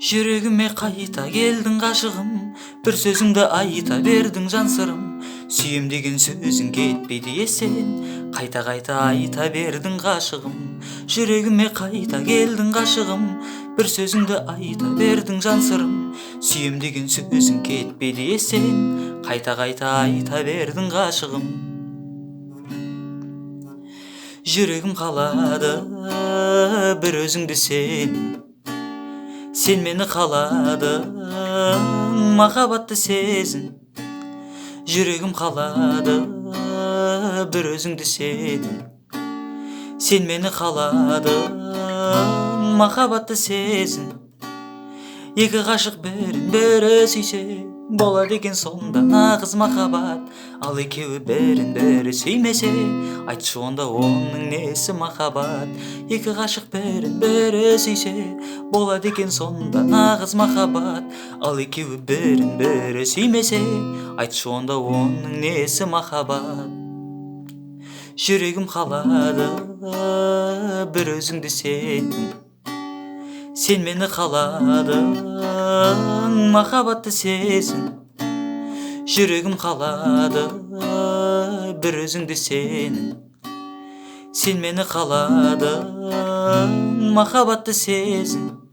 Жүрегіме қайта келдің ғашығым, бір сөзіңді айта бердің жан сырым. Сүйем деген сөзің кетпейді есен, қайта айта бердің ғашығым. Жүрегіме қайта келдің ғашығым, бір сөзіңді айта бердің жан сырым. Сүйем деген сөзің кетпейді есен, қайта айта бердің ғашығым. Жүрегім қалады бір өзіңді сен мені қаладың, махаббатты сезін. Жүрегім қалады бір өзіңді сен мені қаладың, махаббатты сезін. Екі ғашық бірін-бірі сүйсе, болады екен сонда нағыз махаббат. Ал екеуі бірін-бірі сүймесе, айтшы онда оның несі махаббат. Екі ғашық бірін-бірі сүйсе, болады екен сонда нағыз махаббат. Ал екеуі бірін-бірі сүймесе, айтшы онда оның несі махаббат. Жүрегім қалады бір өзіңді сен мені қаладың, махаббатты сезін. Жүрегім қалады бір өзіңді сен мені қаладың, махаббатты сезін.